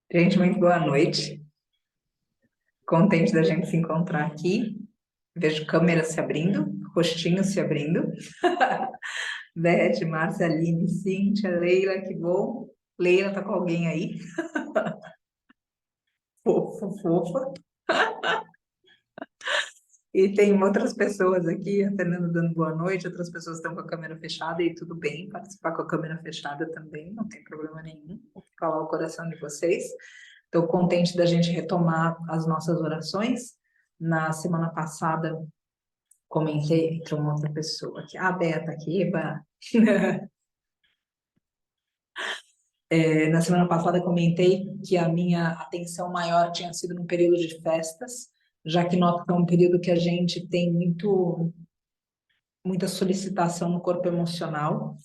Gente, muito boa noite. Contente da gente se encontrar aqui. Vejo câmeras se abrindo, rostinhos se abrindo. Beth, Marceline, Cíntia, Leila, que bom. Leila tá com alguém aí? Fofa, fofa. E tem outras pessoas aqui, a Fernanda dando boa noite, outras pessoas estão com a câmera fechada e tudo bem participar com a câmera fechada também, não tem problema nenhum. Vou falar o coração de vocês. Estou contente da gente retomar as nossas orações. Na semana passada, comentei, entrou uma outra pessoa aqui, a Beta aqui, Eba. Na semana passada comentei que a minha atenção maior tinha sido no período de festas, já que noto que é um período que a gente tem muita solicitação no corpo emocional,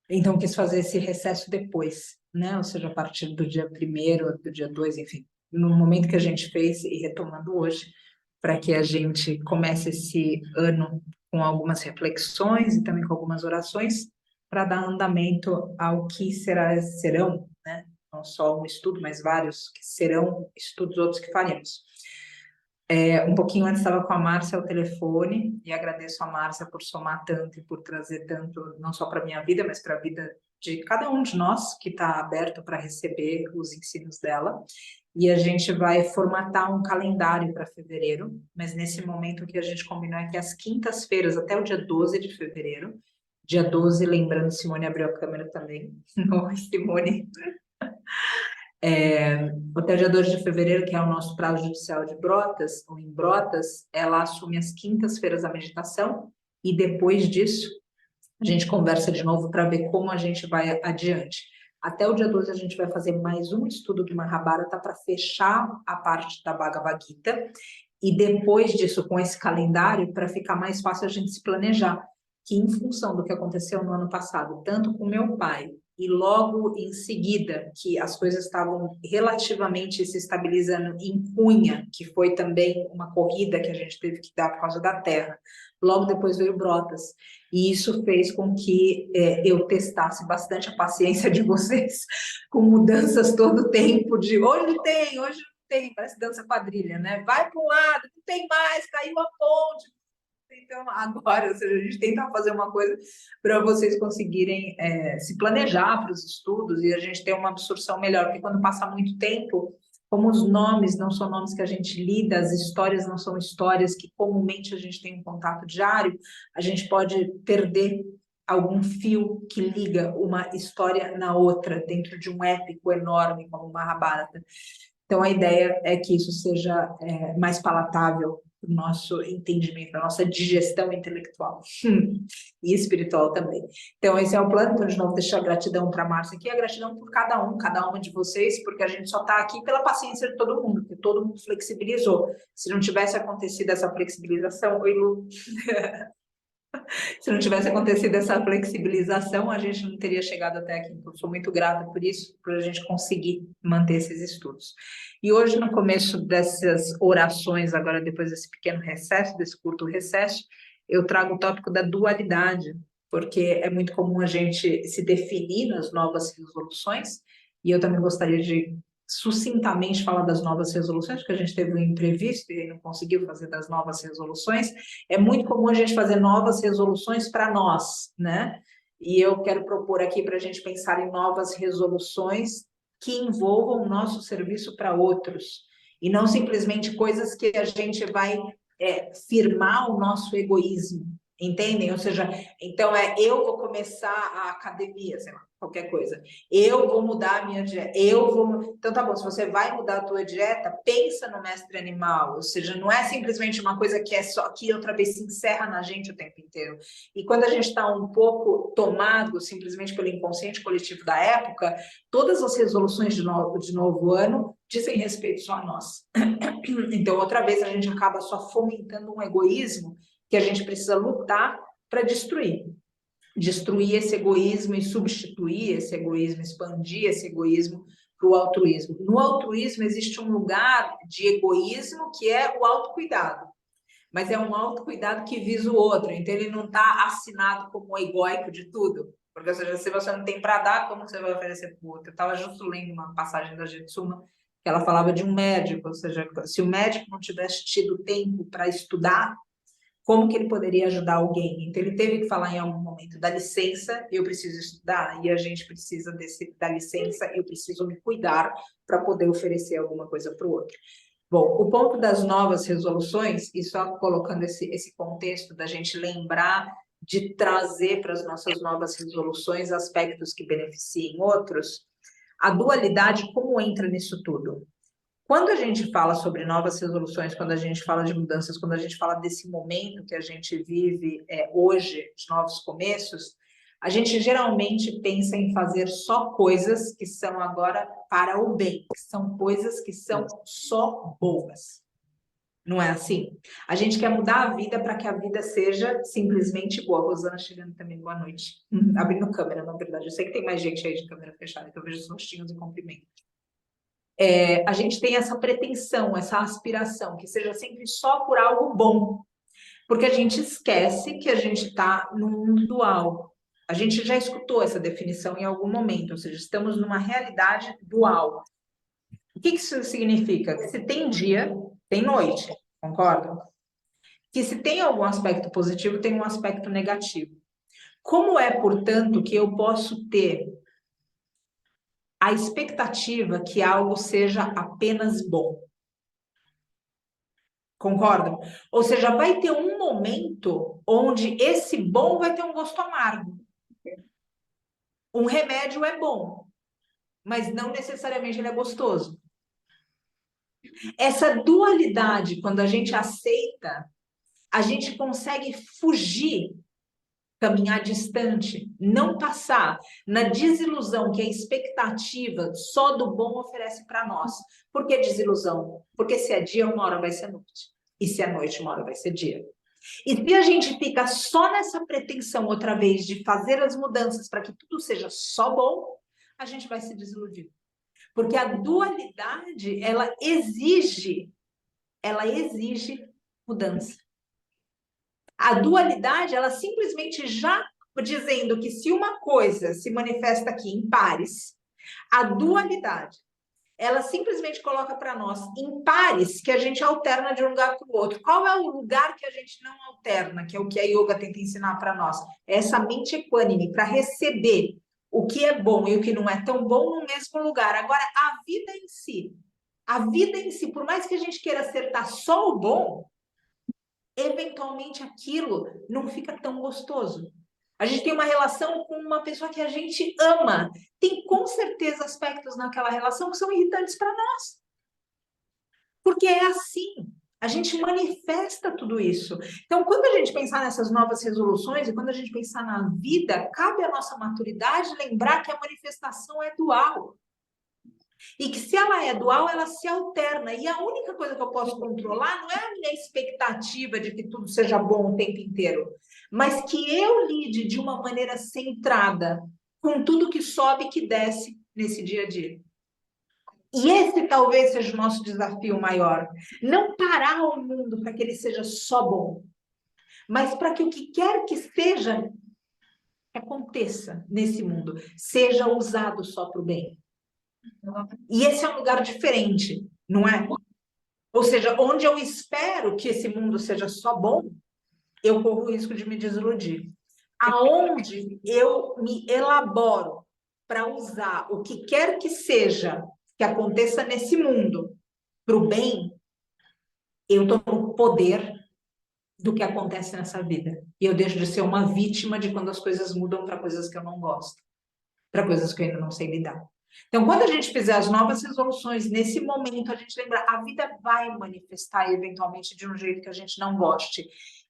então quis fazer esse recesso depois, né? Ou seja, a partir do dia 1º, do dia 2, enfim, no momento que a gente fez e retomando hoje, para que a gente comece esse ano com algumas reflexões e também com algumas orações para dar andamento ao que serão, né? Não só um estudo, mas vários que serão estudos outros que faremos. Um pouquinho antes estava com a Márcia ao telefone e agradeço a Márcia por somar tanto e por trazer tanto, não só para a minha vida, mas para a vida de cada um de nós que está aberto para receber os ensinos dela. E a gente vai formatar um calendário para fevereiro, mas nesse momento o que a gente combinou é que às quintas-feiras, até o dia 12 de fevereiro, dia 12, lembrando, Simone abriu a câmera também. Oi, Simone. Até o dia 2 de fevereiro, que é o nosso prazo judicial de Brotas, ou em Brotas, ela assume as quintas-feiras a meditação, e depois disso, a gente conversa de novo para ver como a gente vai adiante. Até o dia 12 a gente vai fazer mais um estudo do Mahabharata para fechar a parte da Bhagavad Gita, e depois disso, com esse calendário, para ficar mais fácil a gente se planejar, que em função do que aconteceu no ano passado, tanto com meu pai, e logo em seguida, que as coisas estavam relativamente se estabilizando em Cunha, que foi também uma corrida que a gente teve que dar por causa da terra, logo depois veio Brotas, e isso fez com que eu testasse bastante a paciência de vocês, com mudanças todo o tempo, de hoje não tem, parece dança quadrilha, né? Vai para um lado, não tem mais, caiu a ponte. Então, agora, ou seja, a gente tenta fazer uma coisa para vocês conseguirem se planejar para os estudos e a gente ter uma absorção melhor, porque quando passa muito tempo, como os nomes não são nomes que a gente lida, as histórias não são histórias que comumente a gente tem um contato diário, a gente pode perder algum fio que liga uma história na outra, dentro de um épico enorme como o Mahabharata. Então, a ideia é que isso seja mais palatável para o nosso entendimento, para a nossa digestão intelectual e espiritual também. Então, esse é o plano. Então, de novo, deixar a gratidão para a Márcia aqui, a gratidão por cada uma de vocês, porque a gente só está aqui pela paciência de todo mundo, porque todo mundo flexibilizou. Se não tivesse acontecido essa flexibilização, oi, Lu, se não tivesse acontecido essa flexibilização, a gente não teria chegado até aqui. Então, sou muito grata por isso, por a gente conseguir manter esses estudos. E hoje, no começo dessas orações, agora depois desse pequeno recesso, desse curto recesso, eu trago o tópico da dualidade, porque é muito comum a gente se definir nas novas resoluções, e eu também gostaria de sucintamente falar das novas resoluções, porque a gente teve um imprevisto e não conseguiu fazer das novas resoluções. É muito comum a gente fazer novas resoluções para nós, né? E eu quero propor aqui para a gente pensar em novas resoluções que envolvam o nosso serviço para outros, e não simplesmente coisas que a gente vai firmar o nosso egoísmo, entendem? Ou seja, então eu vou começar a academia, sei lá, qualquer coisa. Eu vou mudar a minha dieta. Então tá bom, se você vai mudar a tua dieta, pensa no mestre animal, ou seja, não é simplesmente uma coisa que é só que outra vez se encerra na gente o tempo inteiro. E quando a gente está um pouco tomado simplesmente pelo inconsciente coletivo da época, todas as resoluções de novo ano dizem respeito só a nós. Então, outra vez, a gente acaba só fomentando um egoísmo que a gente precisa lutar para destruir. Destruir esse egoísmo e substituir esse egoísmo, expandir esse egoísmo para o altruísmo. No altruísmo existe um lugar de egoísmo que é o autocuidado, mas é um autocuidado que visa o outro, então ele não está assinado como o egóico de tudo, Porque, ou seja, se você não tem para dar, como você vai oferecer para o outro? Eu estava justo lendo uma passagem da Jetsuma, que ela falava de um médico, ou seja, se o médico não tivesse tido tempo para estudar, como que ele poderia ajudar alguém? Então, ele teve que falar em algum momento, dá licença, eu preciso estudar, e a gente precisa da licença, eu preciso me cuidar para poder oferecer alguma coisa para o outro. Bom, o ponto das novas resoluções, e só colocando esse contexto da gente lembrar de trazer para as nossas novas resoluções aspectos que beneficiem outros, a dualidade como entra nisso tudo? Quando a gente fala sobre novas resoluções, quando a gente fala de mudanças, quando a gente fala desse momento que a gente vive hoje, de novos começos, a gente geralmente pensa em fazer só coisas que são agora para o bem, que são coisas que são só boas. Não é assim? A gente quer mudar a vida para que a vida seja simplesmente boa. A Rosana chegando também, boa noite. Abrindo câmera, na verdade. Eu sei que tem mais gente aí de câmera fechada, que eu vejo os rostinhos em cumprimento. A gente tem essa pretensão, essa aspiração, que seja sempre só por algo bom, porque a gente esquece que a gente está num mundo dual. A gente já escutou essa definição em algum momento, ou seja, estamos numa realidade dual. O que isso significa? Que se tem dia, tem noite, concorda? Que se tem algum aspecto positivo, tem um aspecto negativo. Como é, portanto, que eu posso ter a expectativa que algo seja apenas bom? Concordam? Ou seja, vai ter um momento onde esse bom vai ter um gosto amargo. Um remédio é bom, mas não necessariamente ele é gostoso. Essa dualidade, quando a gente aceita, a gente consegue fugir, caminhar distante, não passar na desilusão que a expectativa só do bom oferece para nós. Por que desilusão? Porque se é dia, uma hora vai ser noite. E se é noite, uma hora vai ser dia. E se a gente fica só nessa pretensão, outra vez, de fazer as mudanças para que tudo seja só bom, a gente vai se desiludir. Porque a dualidade, ela exige mudança. A dualidade, ela simplesmente já dizendo que se uma coisa se manifesta aqui em pares, a dualidade, ela simplesmente coloca para nós em pares que a gente alterna de um lugar para o outro. Qual é o lugar que a gente não alterna, que é o que a yoga tenta ensinar para nós? É essa mente equânime, para receber o que é bom e o que não é tão bom no mesmo lugar. Agora, a vida em si, por mais que a gente queira acertar só o bom, eventualmente aquilo não fica tão gostoso. A gente tem uma relação com uma pessoa que a gente ama. Tem com certeza aspectos naquela relação que são irritantes para nós. Porque é assim. A gente manifesta tudo isso. Então, quando a gente pensar nessas novas resoluções e quando a gente pensar na vida, cabe à nossa maturidade lembrar que a manifestação é dual. E que se ela é dual, ela se alterna. E a única coisa que eu posso controlar não é a minha expectativa de que tudo seja bom o tempo inteiro, mas que eu lide de uma maneira centrada com tudo que sobe e que desce nesse dia a dia. E esse talvez seja o nosso desafio maior. Não parar o mundo para que ele seja só bom, mas para que o que quer que seja que aconteça nesse mundo seja usado só para o bem. E esse é um lugar diferente, não é? Ou seja, onde eu espero que esse mundo seja só bom, eu corro o risco de me desiludir. Aonde eu me elaboro para usar o que quer que seja que aconteça nesse mundo para o bem, eu estou no poder do que acontece nessa vida. E eu deixo de ser uma vítima de quando as coisas mudam para coisas que eu não gosto, para coisas que eu ainda não sei lidar. Então, quando a gente fizer as novas resoluções, nesse momento, a gente lembra, a vida vai manifestar eventualmente de um jeito que a gente não goste.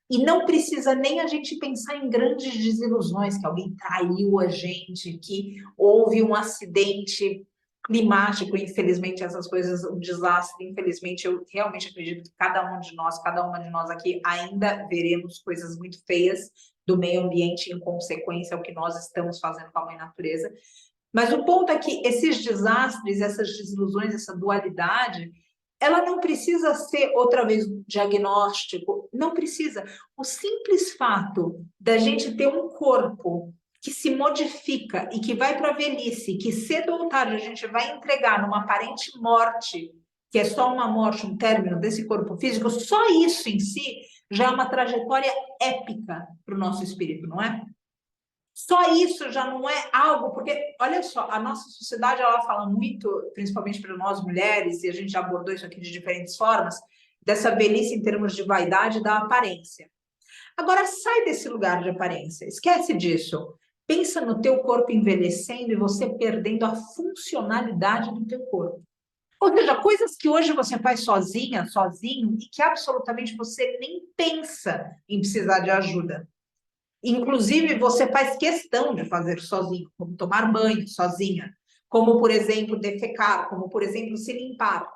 E não precisa nem a gente pensar em grandes desilusões, que alguém traiu a gente, que houve um acidente climático, infelizmente, essas coisas, um desastre, infelizmente, eu realmente acredito que cada uma de nós aqui ainda veremos coisas muito feias do meio ambiente em consequência ao que nós estamos fazendo com a mãe natureza. Mas o ponto é que esses desastres, essas desilusões, essa dualidade, ela não precisa ser, outra vez, um diagnóstico, não precisa. O simples fato da gente ter um corpo que se modifica e que vai para a velhice, que cedo ou tarde a gente vai entregar numa aparente morte, que é só uma morte, um término desse corpo físico, só isso em si já é uma trajetória épica para o nosso espírito, não é? Só isso já não é algo, porque, olha só, a nossa sociedade, ela fala muito, principalmente para nós mulheres, e a gente já abordou isso aqui de diferentes formas, dessa velhice em termos de vaidade da aparência. Agora, sai desse lugar de aparência, esquece disso. Pensa no teu corpo envelhecendo e você perdendo a funcionalidade do teu corpo. Ou seja, coisas que hoje você faz sozinha, sozinho, e que absolutamente você nem pensa em precisar de ajuda. Inclusive, você faz questão de fazer sozinho, como tomar banho sozinha, como, por exemplo, defecar, como, por exemplo, se limpar.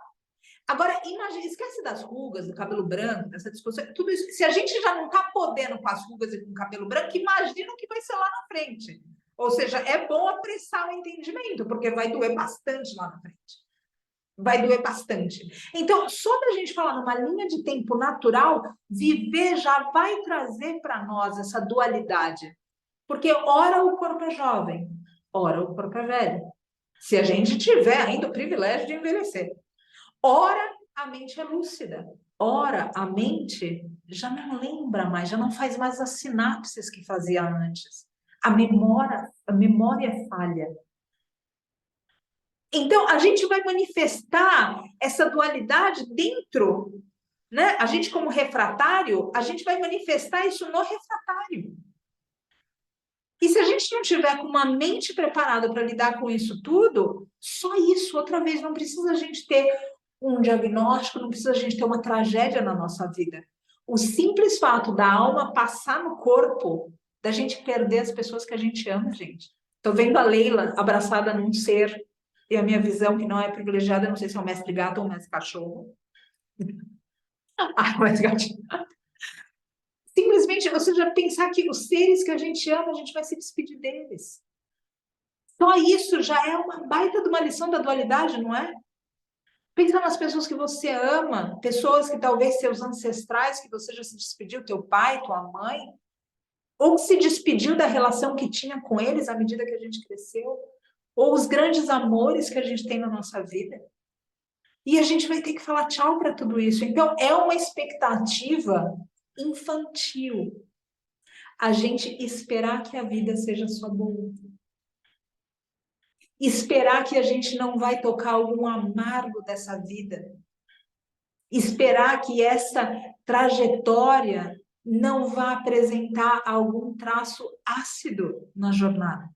Agora, imagina, esquece das rugas, do cabelo branco, dessa discussão, tudo isso. Se a gente já não está podendo com as rugas e com o cabelo branco, imagina o que vai ser lá na frente. Ou seja, é bom apressar o entendimento, porque vai doer bastante lá na frente. Vai doer bastante. Então, só da gente falar numa linha de tempo natural, viver já vai trazer para nós essa dualidade. Porque ora o corpo é jovem, ora o corpo é velho. Se a gente tiver ainda o privilégio de envelhecer. Ora, a mente é lúcida. Ora, a mente já não lembra mais, já não faz mais as sinapses que fazia antes. A memória é falha. Então, a gente vai manifestar essa dualidade dentro, né? A gente, como refratário, a gente vai manifestar isso no refratário. E se a gente não tiver com uma mente preparada para lidar com isso tudo, só isso, outra vez, não precisa a gente ter um diagnóstico, não precisa a gente ter uma tragédia na nossa vida. O simples fato da alma passar no corpo, da gente perder as pessoas que a gente ama, gente. Estou vendo a Leila abraçada num ser, e a minha visão, que não é privilegiada, não sei se é o mestre gato ou o mestre cachorro. Ah, o mestre gatinho. Simplesmente, você já pensar que os seres que a gente ama, a gente vai se despedir deles. Só isso já é uma baita de uma lição da dualidade, não é? Pensa nas pessoas que você ama, pessoas que talvez seus ancestrais, que você já se despediu, teu pai, tua mãe, ou se despediu da relação que tinha com eles à medida que a gente cresceu, ou os grandes amores que a gente tem na nossa vida. E a gente vai ter que falar tchau para tudo isso. Então, é uma expectativa infantil a gente esperar que a vida seja só boa. Esperar que a gente não vai tocar algum amargo dessa vida. Esperar que essa trajetória não vá apresentar algum traço ácido na jornada.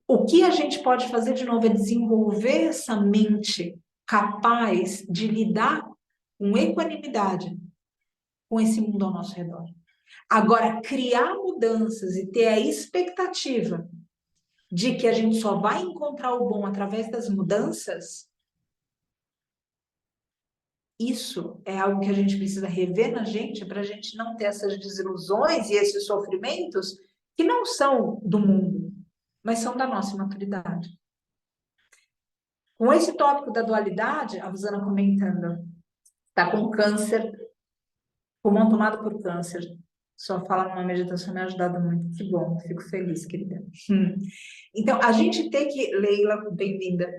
O que a gente pode fazer de novo é desenvolver essa mente capaz de lidar com equanimidade com esse mundo ao nosso redor. Agora, criar mudanças e ter a expectativa de que a gente só vai encontrar o bom através das mudanças, isso é algo que a gente precisa rever na gente para a gente não ter essas desilusões e esses sofrimentos que não são do mundo, mas são da nossa maturidade. Com esse tópico da dualidade, a Rosana comentando, está com câncer, pulmão tomado por câncer. Só fala numa meditação me ha ajudado muito. Que bom, fico feliz, querida. Então, a gente tem que, Leila, bem-vinda,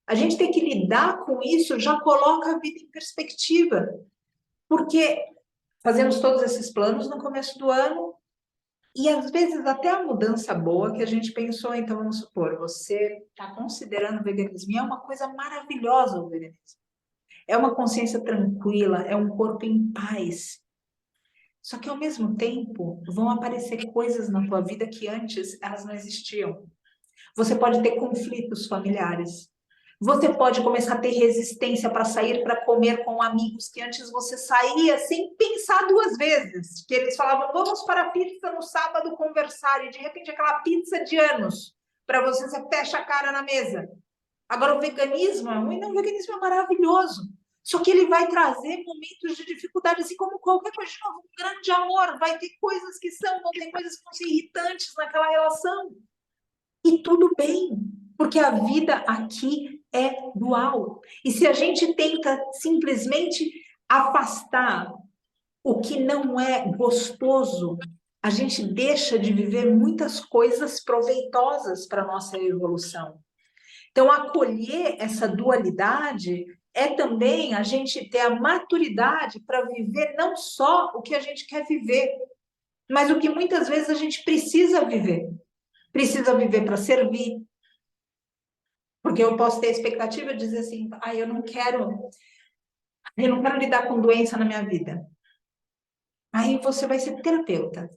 a gente tem que lidar com isso, já coloca a vida em perspectiva. Porque fazemos todos esses planos no começo do ano, e às vezes até a mudança boa que a gente pensou, então vamos supor, você está considerando o veganismo, e é uma coisa maravilhosa o veganismo. É uma consciência tranquila, é um corpo em paz. Só que ao mesmo tempo vão aparecer coisas na tua vida que antes elas não existiam. Você pode ter conflitos familiares. Você pode começar a ter resistência para sair para comer com amigos que antes você saía sem pensar duas vezes. Que eles falavam, vamos para a pizza no sábado conversar. E de repente aquela pizza de anos para você fecha a cara na mesa. Agora o veganismo é ruim, não, o veganismo é maravilhoso. Só que ele vai trazer momentos de dificuldade, assim como qualquer coisa, um grande amor. Vai ter coisas que vão ter coisas que vão ser irritantes naquela relação. E tudo bem, porque a vida aqui é dual. E se a gente tenta simplesmente afastar o que não é gostoso a gente deixa de viver muitas coisas proveitosas para a nossa evolução. Então, acolher essa dualidade é também a gente ter a maturidade para viver não só o que a gente quer viver, mas o que muitas vezes a gente precisa viver. Precisa viver para servir. Porque eu posso ter a expectativa de dizer assim, eu não quero lidar com doença na minha vida. Aí você vai ser terapeuta.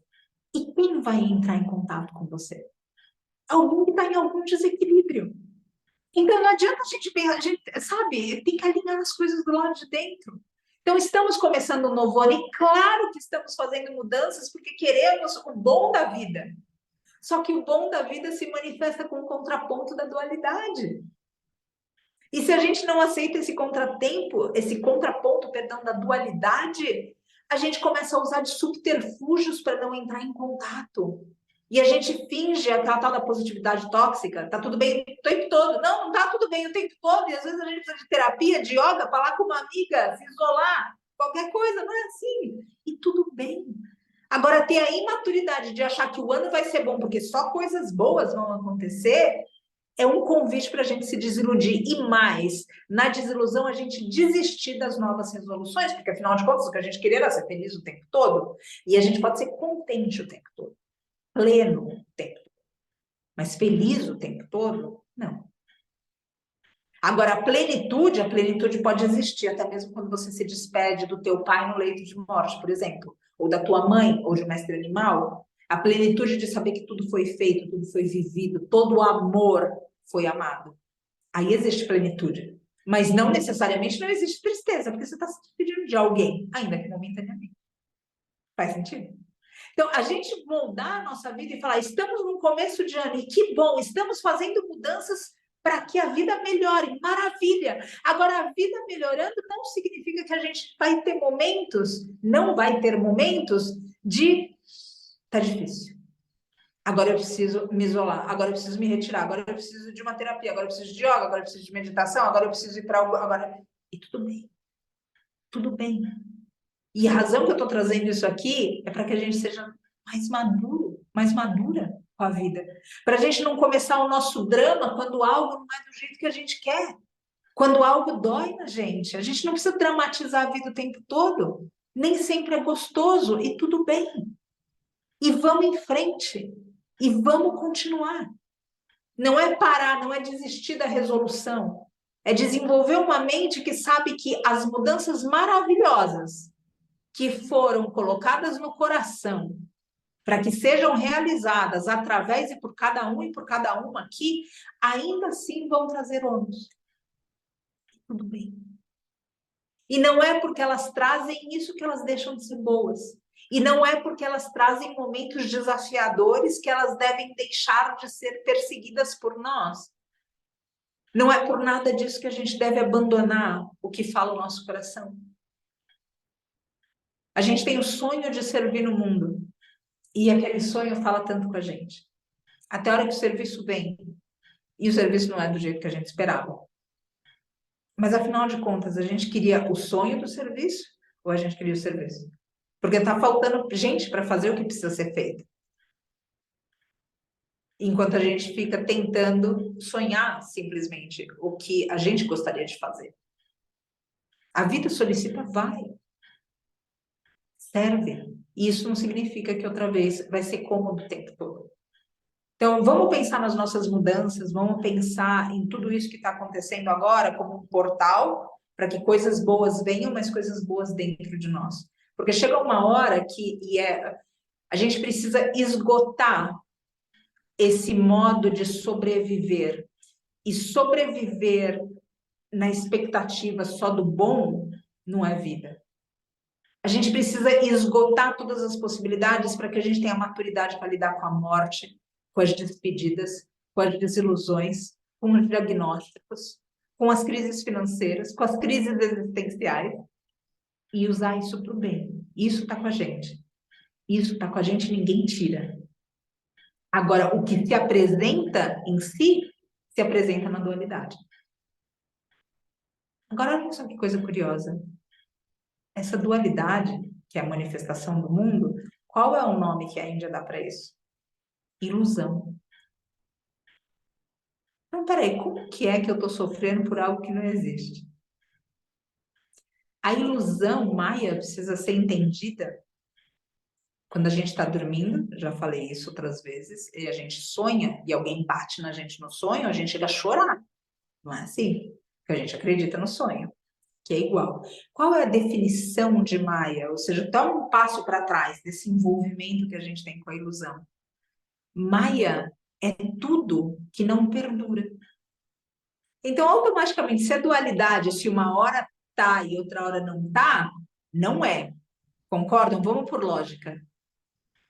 E quem vai entrar em contato com você? Alguém que está em algum desequilíbrio. Então não adianta a gente, sabe, tem que alinhar as coisas do lado de dentro. Então estamos começando um novo ano e claro que estamos fazendo mudanças porque queremos o bom da vida. Só que o bom da vida se manifesta com o contraponto da dualidade. E se a gente não aceita esse contraponto, perdão, da dualidade, a gente começa a usar de subterfúgios para não entrar em contato. E a gente finge aquela tal da positividade tóxica, tá tudo bem o tempo todo. Não, não tá tudo bem o tempo todo. E às vezes a gente precisa de terapia, de yoga, falar com uma amiga, se isolar, qualquer coisa, não é assim. E tudo bem. Agora, ter a imaturidade de achar que o ano vai ser bom porque só coisas boas vão acontecer, é um convite para a gente se desiludir. E mais, na desilusão, a gente desistir das novas resoluções, porque afinal de contas, o que a gente queria era ser feliz o tempo todo, e a gente pode ser contente o tempo todo, pleno o tempo todo, mas feliz o tempo todo, não. Agora, a plenitude pode existir até mesmo quando você se despede do teu pai no leito de morte, por exemplo, ou da tua mãe, ou de um mestre animal. A plenitude de saber que tudo foi feito, tudo foi vivido, todo o amor foi amado. Aí existe plenitude. Mas não necessariamente não existe tristeza, porque você está se despedindo de alguém, ainda que momentaneamente. Faz sentido? Então, a gente moldar a nossa vida e falar, estamos no começo de ano, e que bom, estamos fazendo mudanças para que a vida melhore, maravilha. Agora, a vida melhorando não significa que a gente vai ter momentos, não vai ter momentos de, tá difícil. Agora eu preciso me isolar, agora eu preciso me retirar, agora eu preciso de uma terapia, agora eu preciso de yoga, agora eu preciso de meditação, agora eu preciso ir para algo, agora... E tudo bem. Tudo bem. E a razão que eu estou trazendo isso aqui é para que a gente seja mais maduro, mais madura com a vida. Para a gente não começar o nosso drama quando algo não é do jeito que a gente quer. Quando algo dói na gente. A gente não precisa dramatizar a vida o tempo todo. Nem sempre é gostoso e tudo bem. E vamos em frente. E vamos continuar. Não é parar, não é desistir da resolução. É desenvolver uma mente que sabe que as mudanças maravilhosas que foram colocadas no coração para que sejam realizadas através e por cada um e por cada uma aqui, ainda assim vão trazer ônus. Tudo bem. E não é porque elas trazem isso que elas deixam de ser boas. E não é porque elas trazem momentos desafiadores que elas devem deixar de ser perseguidas por nós. Não é por nada disso que a gente deve abandonar o que fala o nosso coração. A gente tem o sonho de servir no mundo. E aquele sonho fala tanto com a gente. Até a hora que o serviço vem. E o serviço não é do jeito que a gente esperava. Mas, afinal de contas, a gente queria o sonho do serviço ou a gente queria o serviço? Porque está faltando gente para fazer o que precisa ser feito. Enquanto a gente fica tentando sonhar, simplesmente, o que a gente gostaria de fazer. A vida solicita, vai. Serve. E isso não significa que outra vez vai ser cômodo o tempo todo. Então, vamos pensar nas nossas mudanças, vamos pensar em tudo isso que está acontecendo agora como um portal para que coisas boas venham, mas coisas boas dentro de nós. Porque chega uma hora que a gente precisa esgotar esse modo de sobreviver. E sobreviver na expectativa só do bom não é vida. A gente precisa esgotar todas as possibilidades para que a gente tenha maturidade para lidar com a morte, com as despedidas, com as desilusões, com os diagnósticos, com as crises financeiras, com as crises existenciais e usar isso para o bem. Isso está com a gente. Isso está com a gente, ninguém tira. Agora, o que se apresenta em si, se apresenta na dualidade. Agora, olha só que coisa curiosa. Essa dualidade, que é a manifestação do mundo, Qual é o nome que a Índia dá para isso? Ilusão. Então, peraí, como que é que eu estou sofrendo por algo que não existe? A ilusão maia precisa ser entendida quando a gente está dormindo, já falei isso outras vezes, e a gente sonha e alguém bate na gente no sonho, a gente chega a chorar. Não é assim? Porque a gente acredita no sonho, que é igual. Qual é a definição de maia? Ou seja, dá um passo para trás desse envolvimento que a gente tem com a ilusão. Maia é tudo que não perdura. Então, automaticamente, se é dualidade, se uma hora tá e outra hora não tá, não é. Concordam? Vamos por lógica.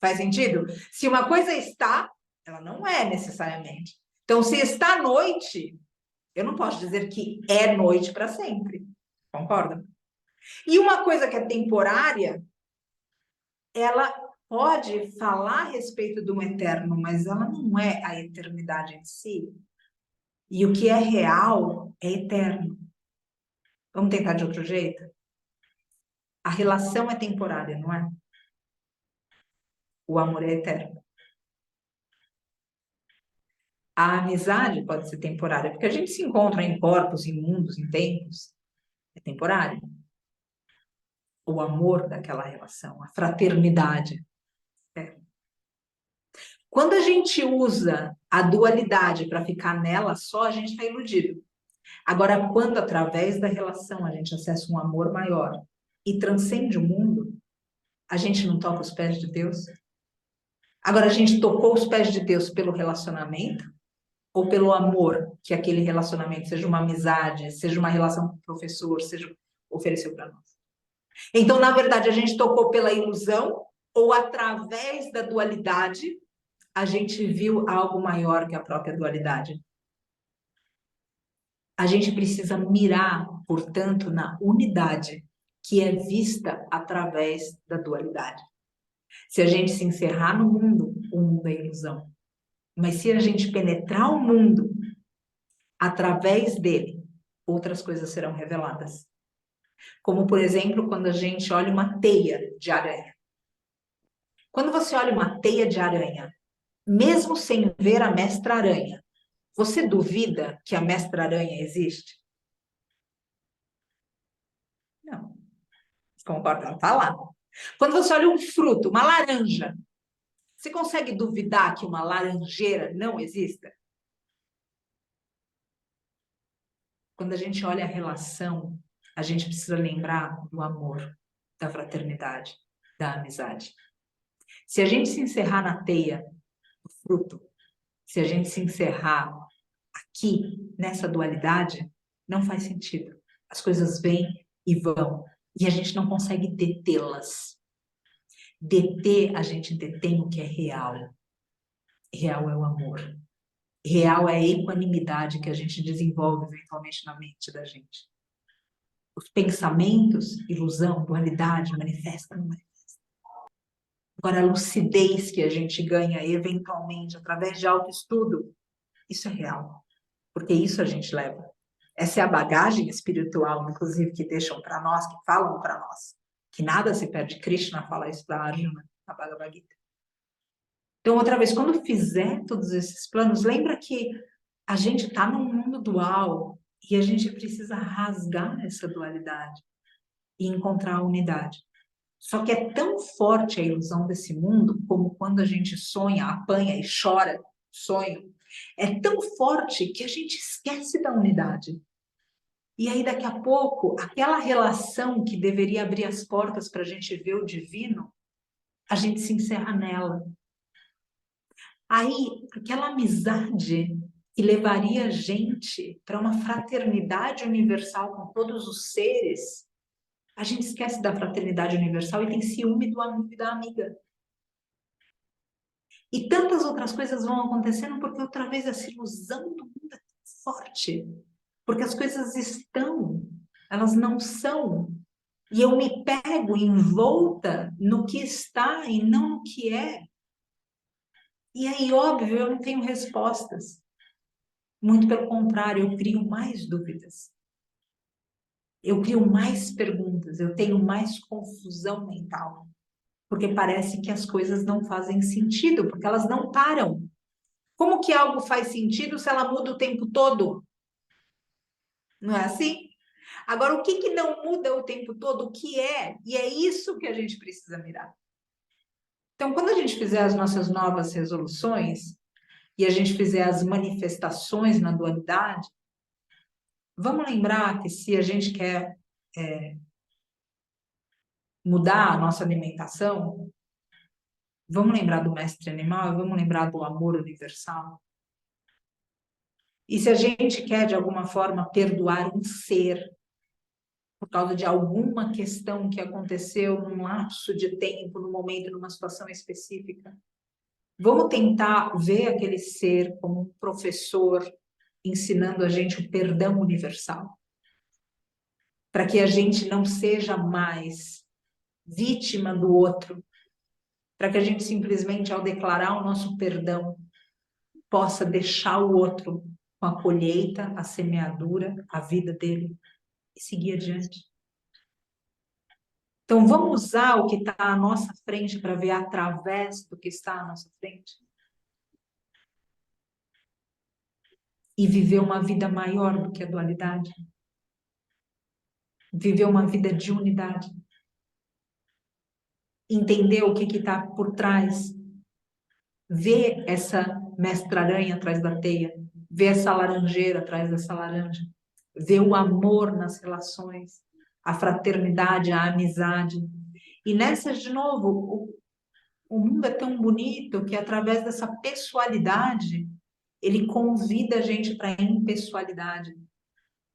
Faz sentido? Se uma coisa está, ela não é necessariamente. Então, se está noite, eu não posso dizer que é noite para sempre. Concordam? E uma coisa que é temporária, ela pode falar a respeito de um eterno, mas ela não é a eternidade em si. E o que é real é eterno. Vamos tentar de outro jeito? A relação é temporária, não é? O amor é eterno. A amizade pode ser temporária, porque a gente se encontra em corpos, em mundos, em tempos. É temporário. O amor daquela relação, a fraternidade. É. Quando a gente usa a dualidade para ficar nela só, a gente está iludido. Agora, quando através da relação a gente acessa um amor maior e transcende o mundo, a gente não toca os pés de Deus? Agora, a gente tocou os pés de Deus pelo relacionamento ou pelo amor que aquele relacionamento, seja uma amizade, seja uma relação com o professor, seja ofereceu para nós? Então, na verdade, a gente tocou pela ilusão ou através da dualidade a gente viu algo maior que a própria dualidade? A gente precisa mirar, portanto, na unidade que é vista através da dualidade. Se a gente se encerrar no mundo, o mundo é ilusão. Mas se a gente penetrar o mundo através dele, outras coisas serão reveladas. Como, por exemplo, quando a gente olha uma teia de aranha. Quando você olha uma teia de aranha, mesmo sem ver a mestra-aranha, você duvida que a mestra-aranha existe? Não. Concorda? Ela está lá. Quando você olha um fruto, uma laranja, você consegue duvidar que uma laranjeira não exista? Quando a gente olha a relação, a gente precisa lembrar do amor, da fraternidade, da amizade. Se a gente se encerrar na teia, do fruto, se a gente se encerrar aqui, nessa dualidade, não faz sentido. As coisas vêm e vão, e a gente não consegue detê-las. Deter, a gente detém o que é real. Real é o amor. Real é a equanimidade que a gente desenvolve eventualmente na mente da gente. Os pensamentos, ilusão, dualidade, manifesta, não manifesta. Agora, a lucidez que a gente ganha eventualmente através de autoestudo, isso é real. Porque isso a gente leva. Essa é a bagagem espiritual, inclusive, que deixam para nós, que falam para nós. Que nada se perde. Krishna fala isso para Arjuna, na Bhagavad Gita. Então, outra vez, quando fizer todos esses planos, lembra que a gente está num mundo dual e a gente precisa rasgar essa dualidade e encontrar a unidade. Só que é tão forte a ilusão desse mundo como quando a gente sonha, apanha e chora, sonho. É tão forte que a gente esquece da unidade. E aí, daqui a pouco, aquela relação que deveria abrir as portas para a gente ver o divino, a gente se encerra nela. Aí, aquela amizade que levaria a gente para uma fraternidade universal com todos os seres, a gente esquece da fraternidade universal e tem ciúme do amigo e da amiga. E tantas outras coisas vão acontecendo porque outra vez essa ilusão do mundo é forte. Porque as coisas estão, elas não são. E eu me pego envolta no que está e não no que é. E aí, óbvio, eu não tenho respostas. Muito pelo contrário, eu crio mais dúvidas. Eu crio mais perguntas, eu tenho mais confusão mental. Porque parece que as coisas não fazem sentido, porque elas não param. Como que algo faz sentido se ela muda o tempo todo? Não é assim? Agora, o que não muda o tempo todo? O que é? E é isso que a gente precisa mirar. Então, quando a gente fizer as nossas novas resoluções e a gente fizer as manifestações na dualidade, vamos lembrar que se a gente quer mudar a nossa alimentação, vamos lembrar do mestre animal e vamos lembrar do amor universal. E se a gente quer, de alguma forma, perdoar um ser por causa de alguma questão que aconteceu num lapso de tempo, num momento, numa situação específica, vamos tentar ver aquele ser como um professor ensinando a gente o perdão universal, para que a gente não seja mais vítima do outro, para que a gente simplesmente, ao declarar o nosso perdão, possa deixar o outro com a colheita, a semeadura, a vida dele e seguir adiante. Então, vamos usar o que está à nossa frente para ver através do que está à nossa frente e viver uma vida maior do que a dualidade. Viver uma vida de unidade. Entender o que está por trás. Ver essa mestra-aranha atrás da teia. Ver essa laranjeira atrás dessa laranja. Ver o amor nas relações. A fraternidade, a amizade. E nessas, de novo, o mundo é tão bonito que através dessa pessoalidade, ele convida a gente para a impessoalidade.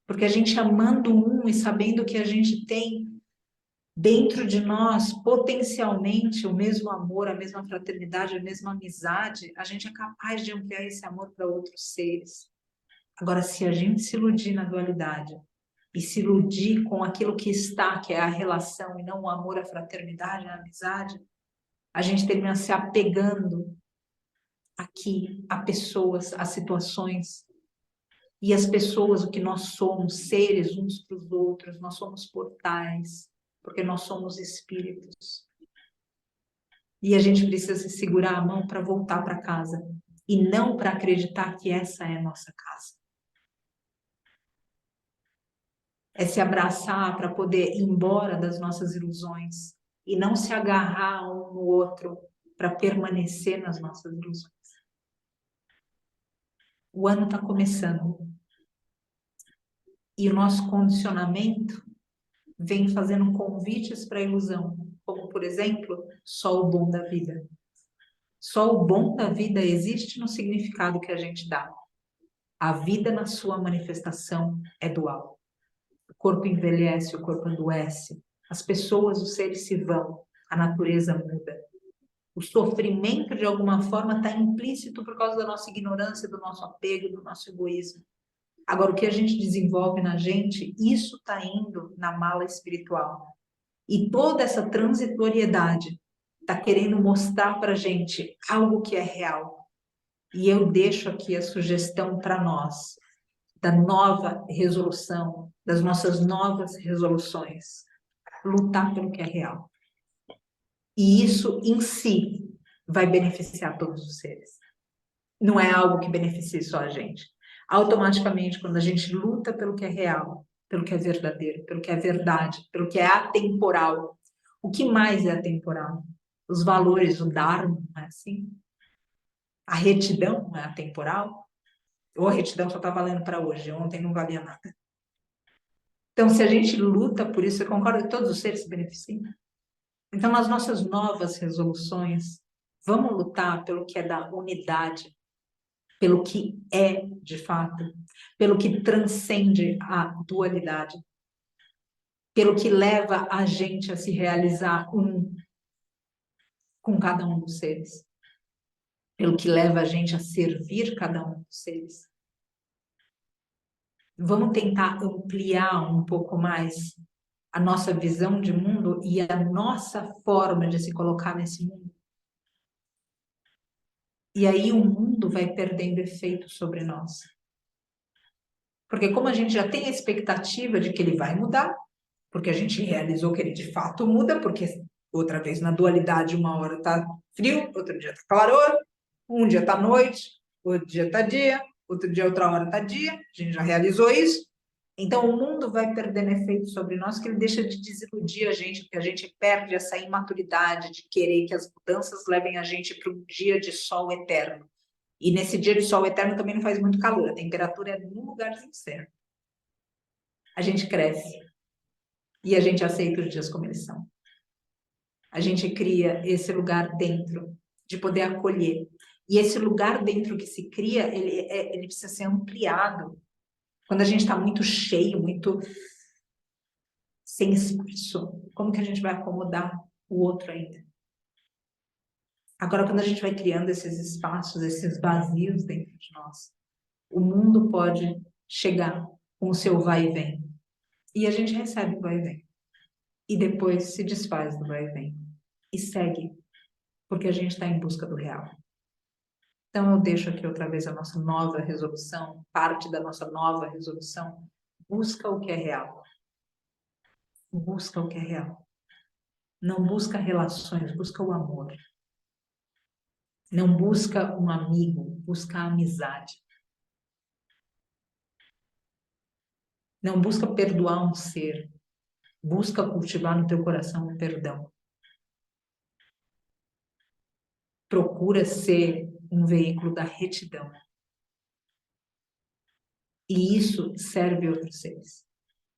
Porque a gente amando um e sabendo que a gente tem dentro de nós, potencialmente, o mesmo amor, a mesma fraternidade, a mesma amizade, a gente é capaz de ampliar esse amor para outros seres. Agora, se a gente se iludir na dualidade e se iludir com aquilo que está, que é a relação, e não o amor, a fraternidade, a amizade, a gente termina se apegando aqui a pessoas, a situações. E as pessoas, o que nós somos, seres uns para os outros, nós somos portais, porque nós somos espíritos. E a gente precisa se segurar a mão para voltar para casa. E não para acreditar que essa é a nossa casa. É se abraçar para poder ir embora das nossas ilusões. E não se agarrar um no outro para permanecer nas nossas ilusões. O ano está começando. E o nosso condicionamento vem fazendo convites para a ilusão. Como, por exemplo, só o bom da vida. Só o bom da vida existe no significado que a gente dá. A vida na sua manifestação é dual. O corpo envelhece, o corpo adoece. As pessoas, os seres se vão. A natureza muda. O sofrimento, de alguma forma, está implícito por causa da nossa ignorância, do nosso apego, do nosso egoísmo. Agora, o que a gente desenvolve na gente, isso está indo na mala espiritual. E toda essa transitoriedade está querendo mostrar para a gente algo que é real. E eu deixo aqui a sugestão para nós, da nova resolução, das nossas novas resoluções. Lutar pelo que é real. E isso em si vai beneficiar todos os seres. Não é algo que beneficie só a gente. Automaticamente, quando a gente luta pelo que é real, pelo que é verdadeiro, pelo que é verdade, pelo que é atemporal, o que mais é atemporal? Os valores, o Dharma, não é assim? A retidão não é atemporal? Ou a retidão só está valendo para hoje, ontem não valia nada. Então, se a gente luta por isso, eu concordo que todos os seres se beneficiam. Então, nas nossas novas resoluções, vamos lutar pelo que é da unidade, pelo que é de fato, pelo que transcende a dualidade, pelo que leva a gente a se realizar um com cada um dos seres, pelo que leva a gente a servir cada um dos seres. Vamos tentar ampliar um pouco mais a nossa visão de mundo e a nossa forma de se colocar nesse mundo. E aí o mundo vai perdendo efeito sobre nós. Porque como a gente já tem a expectativa de que ele vai mudar, porque a gente realizou que ele de fato muda, porque outra vez na dualidade, uma hora está frio, outro dia está calor, um dia está noite, outro dia está dia, outro dia, outra hora está dia, a gente já realizou isso. Então, o mundo vai perdendo efeito sobre nós, que ele deixa de desiludir a gente, porque a gente perde essa imaturidade de querer que as mudanças levem a gente para um dia de sol eterno. E nesse dia de sol eterno também não faz muito calor, a temperatura é num lugarzinho certo. A gente cresce e a gente aceita os dias como eles são. A gente cria esse lugar dentro de poder acolher. E esse lugar dentro que se cria, ele precisa ser ampliado. Quando a gente está muito cheio, muito sem espaço, como que a gente vai acomodar o outro ainda? Agora, quando a gente vai criando esses espaços, esses vazios dentro de nós, o mundo pode chegar com o seu vai e vem. E a gente recebe o vai e vem. E depois se desfaz do vai e vem. E segue, porque a gente está em busca do real. Então, eu deixo aqui outra vez a nossa nova resolução, parte da nossa nova resolução. Busca o que é real. Busca o que é real. Não busca relações, busca o amor. Não busca um amigo, busca a amizade. Não busca perdoar um ser, busca cultivar no teu coração o perdão. Procura ser um veículo da retidão. E isso serve outros seres.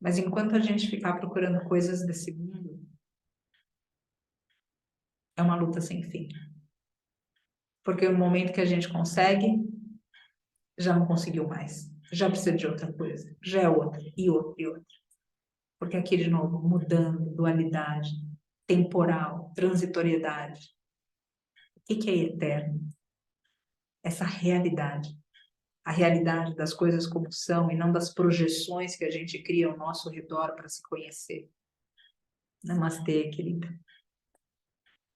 Mas enquanto a gente ficar procurando coisas desse mundo, é uma luta sem fim. Porque no momento que a gente consegue, já não conseguiu mais. Já precisa de outra coisa. Já é outra, e outra, e outra. Porque aqui, de novo, mudando, dualidade, temporal, transitoriedade. O que é eterno? Essa realidade. A realidade das coisas como são e não das projeções que a gente cria ao nosso redor para se conhecer. Namastê, querida.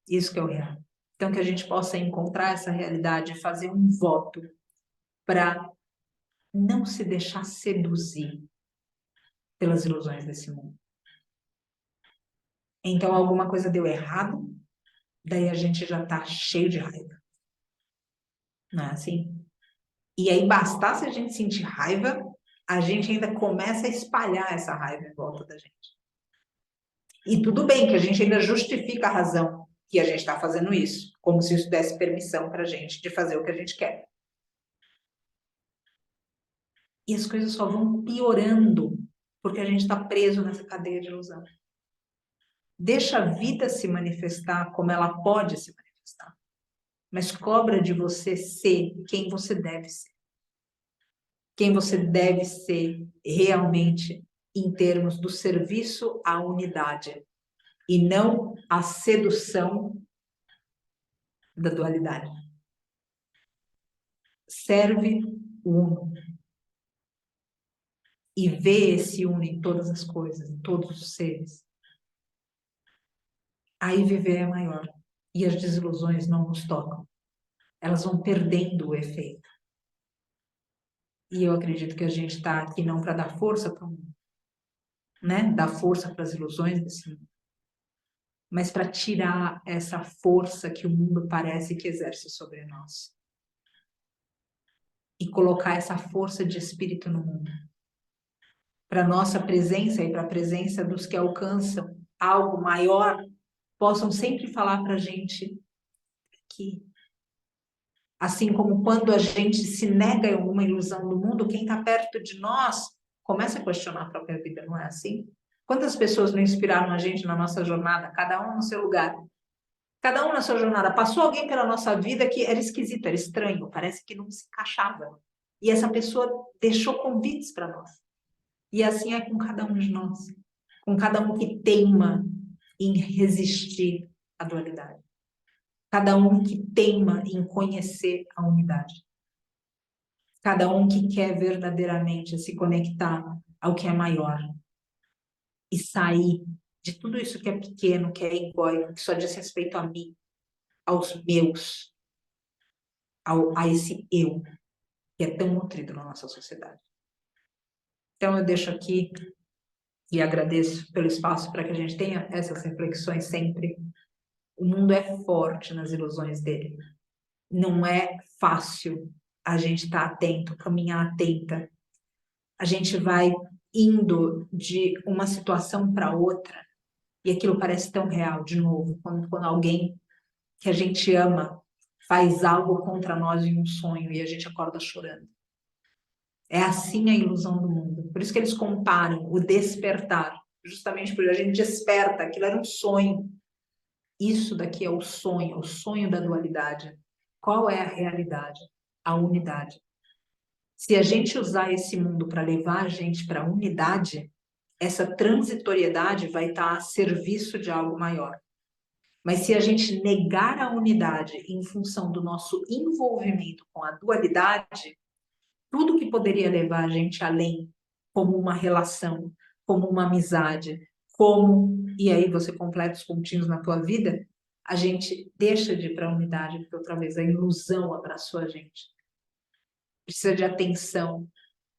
Isso que é o real. Então, que a gente possa encontrar essa realidade e fazer um voto para não se deixar seduzir pelas ilusões desse mundo. Então, alguma coisa deu errado, daí a gente já está cheio de raiva. Não é assim? E aí, bastasse a gente sentir raiva, a gente ainda começa a espalhar essa raiva em volta da gente. E tudo bem que a gente ainda justifica a razão que a gente está fazendo isso, como se isso desse permissão para a gente de fazer o que a gente quer. E as coisas só vão piorando porque a gente está preso nessa cadeia de ilusão. Deixa a vida se manifestar como ela pode se manifestar, mas cobra de você ser quem você deve ser. Quem você deve ser realmente em termos do serviço à unidade e não à sedução da dualidade. Serve o uno. E vê esse uno em todas as coisas, em todos os seres. Aí viver é maior. E as desilusões não nos tocam. Elas vão perdendo o efeito. E eu acredito que a gente está aqui não para dar força para o mundo, né? Dar força para as ilusões desse mundo, mas para tirar essa força que o mundo parece que exerce sobre nós. E colocar essa força de espírito no mundo. Para nossa presença e para a presença dos que alcançam algo maior, possam sempre falar para a gente que, assim como quando a gente se nega em alguma ilusão do mundo, quem está perto de nós começa a questionar a própria vida, não é assim? Quantas pessoas não inspiraram a gente na nossa jornada, cada um no seu lugar? Cada um na sua jornada. Passou alguém pela nossa vida que era esquisito, era estranho, parece que não se encaixava. E essa pessoa deixou convites para nós. E assim é com cada um de nós. Com cada um que teima em resistir à dualidade. Cada um que teima em conhecer a unidade. Cada um que quer verdadeiramente se conectar ao que é maior. E sair de tudo isso que é pequeno, que é egóico, que só diz respeito a mim, aos meus, a esse eu, que é tão nutrido na nossa sociedade. Então, eu deixo aqui e agradeço pelo espaço para que a gente tenha essas reflexões sempre O mundo é forte nas ilusões dele. Não é fácil a gente estar atento, caminhar atenta. A gente vai indo de uma situação para outra e aquilo parece tão real, de novo, quando alguém que a gente ama faz algo contra nós em um sonho e a gente acorda chorando. É assim a ilusão do mundo. Por isso que eles comparam o despertar, justamente porque a gente desperta, aquilo era um sonho. Isso daqui é o sonho da dualidade. Qual é a realidade? A unidade. Se a gente usar esse mundo para levar a gente para a unidade, essa transitoriedade vai estar a serviço de algo maior. Mas se a gente negar a unidade em função do nosso envolvimento com a dualidade, tudo que poderia levar a gente além, como uma relação, como uma amizade, e aí você completa os pontinhos na tua vida, a gente deixa de ir para a unidade, porque outra vez a ilusão abraçou a gente. Precisa de atenção,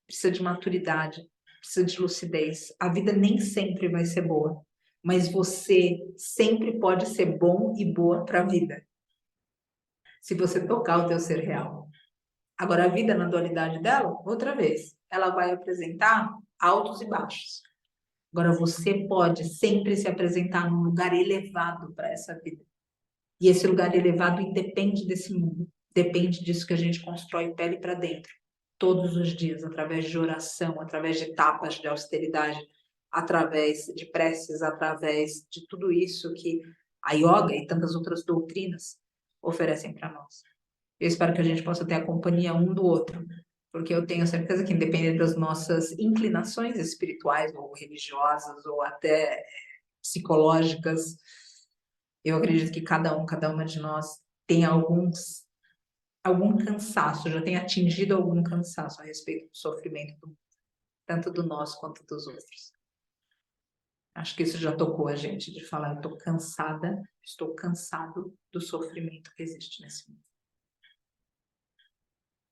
precisa de maturidade, precisa de lucidez. A vida nem sempre vai ser boa, mas você sempre pode ser bom e boa para a vida, se você tocar o teu ser real. Agora, a vida na dualidade dela, outra vez, ela vai apresentar altos e baixos. Agora, você pode sempre se apresentar num lugar elevado para essa vida. E esse lugar elevado independe desse mundo, depende disso que a gente constrói pele para dentro, todos os dias, através de oração, através de etapas de austeridade, através de preces, através de tudo isso que a yoga e tantas outras doutrinas oferecem para nós. Eu espero que a gente possa ter a companhia um do outro, porque eu tenho certeza que, independente das nossas inclinações espirituais ou religiosas ou até psicológicas, eu acredito que cada uma de nós tem algum cansaço, já tem atingido algum cansaço a respeito do sofrimento, tanto do nosso quanto dos outros. Acho que isso já tocou a gente, de falar, eu estou cansada, estou cansado do sofrimento que existe nesse mundo.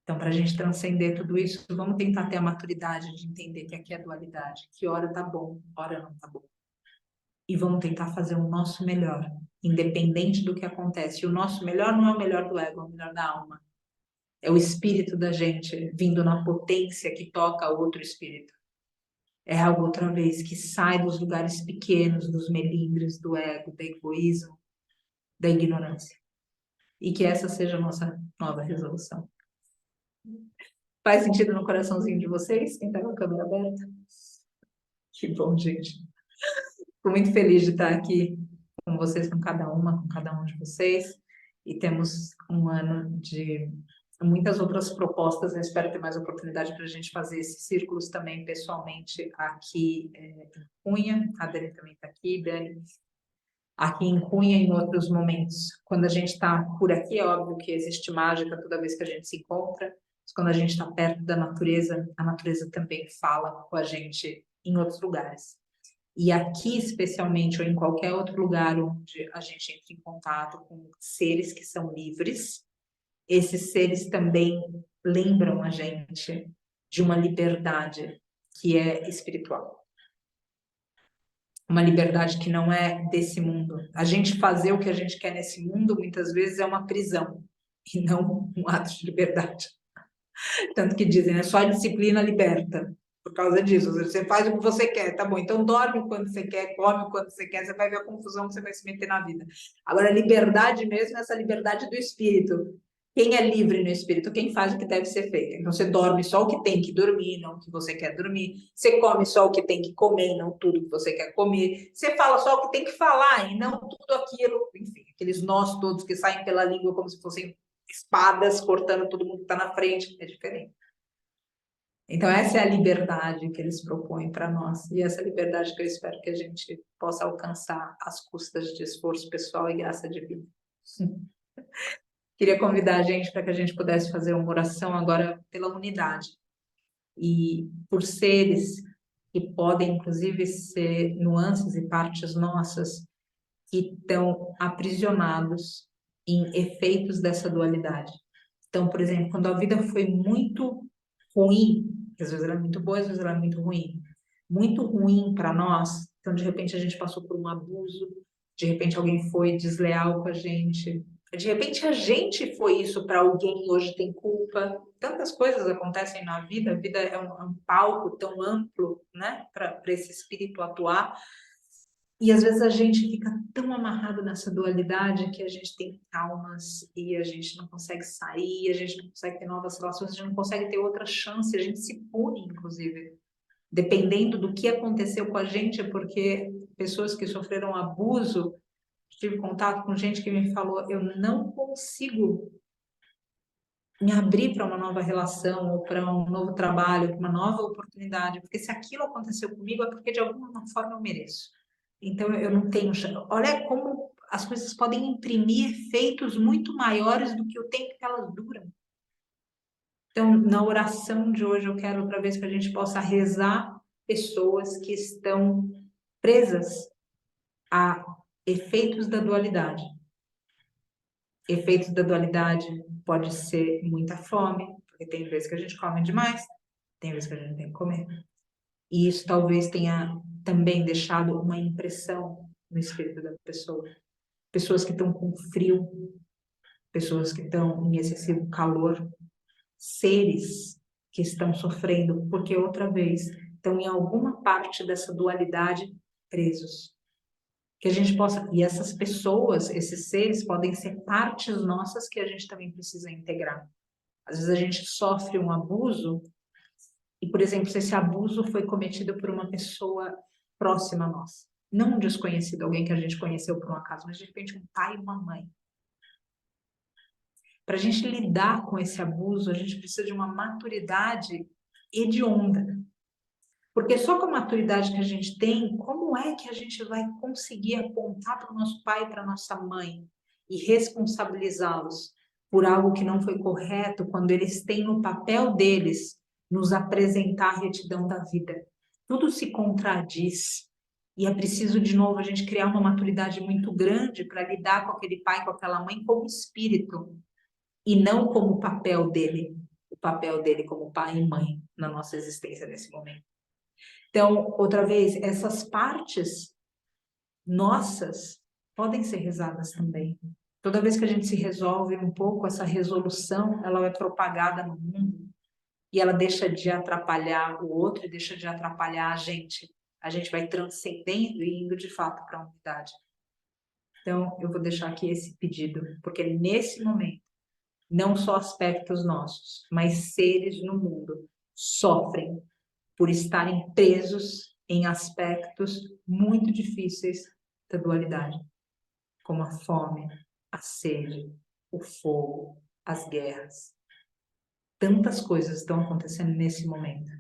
Então, para a gente transcender tudo isso, vamos tentar ter a maturidade de entender que aqui é dualidade, que hora tá bom, hora não tá bom. E vamos tentar fazer o nosso melhor, independente do que acontece. E o nosso melhor não é o melhor do ego, é o melhor da alma. É o espírito da gente vindo na potência que toca outro espírito. É algo, outra vez, que sai dos lugares pequenos, dos melindres, do ego, do egoísmo, da ignorância. E que essa seja a nossa nova resolução. Faz sentido no coraçãozinho de vocês? Quem tá com a câmera aberta? Que bom, gente. Fico muito feliz de estar aqui com vocês, com cada um de vocês. E temos um ano de muitas outras propostas. Eu espero ter mais oportunidade para a gente fazer esses círculos também pessoalmente aqui em Cunha. A Dani também está aqui, Dani. Aqui em Cunha, em outros momentos. Quando a gente está por aqui, é óbvio que existe mágica toda vez que a gente se encontra. Mas quando a gente está perto da natureza, a natureza também fala com a gente em outros lugares. E aqui, especialmente, ou em qualquer outro lugar onde a gente entra em contato com seres que são livres, esses seres também lembram a gente de uma liberdade que é espiritual. Uma liberdade que não é desse mundo. A gente fazer o que a gente quer nesse mundo, muitas vezes, é uma prisão, e não um ato de liberdade. Tanto que dizem, né? Só a disciplina liberta. Por causa disso, você faz o que você quer, tá bom? Então dorme quando você quer, come quando você quer, você vai ver a confusão que você vai se meter na vida. Agora, a liberdade mesmo é essa liberdade do espírito. Quem é livre no espírito? Quem faz o que deve ser feito. Então, você dorme só o que tem que dormir, não o que você quer dormir. Você come só o que tem que comer, não tudo que você quer comer. Você fala só o que tem que falar e não tudo aquilo, enfim, aqueles nós todos que saem pela língua como se fossem espadas cortando todo mundo que está na frente. É diferente. Então, essa é a liberdade que eles propõem para nós. E essa liberdade que eu espero que a gente possa alcançar às custas de esforço pessoal e graça divina. Queria convidar a gente para que a gente pudesse fazer uma oração agora pela unidade. E por seres que podem, inclusive, ser nuances e partes nossas que estão aprisionados em efeitos dessa dualidade. Então, por exemplo, quando a vida foi muito ruim, que às vezes ela é muito boa, às vezes ela é muito ruim para nós, então de repente a gente passou por um abuso, de repente alguém foi desleal com a gente, de repente a gente foi isso para alguém e hoje tem culpa. Tantas coisas acontecem na vida, a vida é um palco tão amplo, né, para esse espírito atuar. E às vezes a gente fica tão amarrado nessa dualidade que a gente tem traumas e a gente não consegue sair, a gente não consegue ter novas relações, a gente não consegue ter outra chance, a gente se pune, inclusive. Dependendo do que aconteceu com a gente, é porque pessoas que sofreram abuso, tive contato com gente que me falou, eu não consigo me abrir para uma nova relação ou para um novo trabalho, para uma nova oportunidade, porque se aquilo aconteceu comigo é porque de alguma forma eu mereço. Então eu não tenho chance. Olha como as coisas podem imprimir efeitos muito maiores do que o tempo que elas duram. Então, na oração de hoje, eu quero outra vez que a gente possa rezar pessoas que estão presas a efeitos da dualidade. Efeitos da dualidade pode ser muita fome, porque tem vezes que a gente come demais, tem vezes que a gente tem que comer. E isso talvez tenha também deixado uma impressão no espírito da pessoa. Pessoas que estão com frio, pessoas que estão em excessivo calor, seres que estão sofrendo, porque outra vez estão em alguma parte dessa dualidade presos. Que a gente possa, e essas pessoas, esses seres podem ser partes nossas que a gente também precisa integrar. Às vezes a gente sofre um abuso e, por exemplo, se esse abuso foi cometido por uma pessoa próxima a nós, não um desconhecido, alguém que a gente conheceu por um acaso, mas de repente um pai e uma mãe. Para a gente lidar com esse abuso, a gente precisa de uma maturidade hedionda. Porque só com a maturidade que a gente tem, como é que a gente vai conseguir apontar para o nosso pai e para a nossa mãe e responsabilizá-los por algo que não foi correto quando eles têm no papel deles nos apresentar a retidão da vida? Tudo se contradiz. E é preciso, de novo, a gente criar uma maturidade muito grande para lidar com aquele pai, com aquela mãe, como espírito, e não como o papel dele como pai e mãe na nossa existência nesse momento. Então, outra vez, essas partes nossas podem ser rezadas também. Toda vez que a gente se resolve um pouco, essa resolução, ela é propagada no mundo e ela deixa de atrapalhar o outro e deixa de atrapalhar a gente. A gente vai transcendendo e indo de fato para a unidade. Então, eu vou deixar aqui esse pedido, porque nesse momento, não só aspectos nossos, mas seres no mundo sofrem por estarem presos em aspectos muito difíceis da dualidade, como a fome, a sede, o fogo, as guerras. Tantas coisas estão acontecendo nesse momento,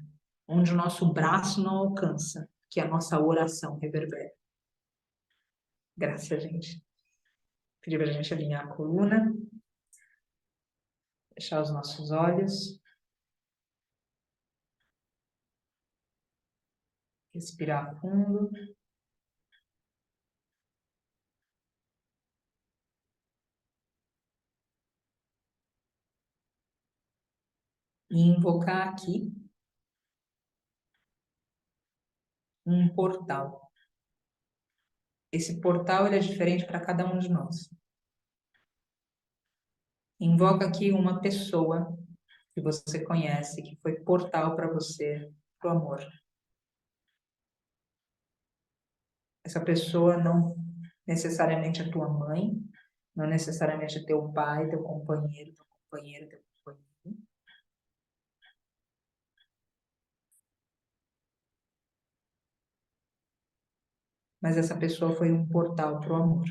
onde o nosso braço não alcança, que a nossa oração reverbera. Graças, gente. Pedir para a gente alinhar a coluna, fechar os nossos olhos, respirar fundo. E invocar aqui um portal. Esse portal ele é diferente para cada um de nós. Invoca aqui uma pessoa que você conhece, que foi portal para você, para o amor. Essa pessoa não necessariamente é tua mãe, não necessariamente é teu pai, teu companheiro, teu companheiro, teu companheiro. Mas essa pessoa foi um portal para o amor.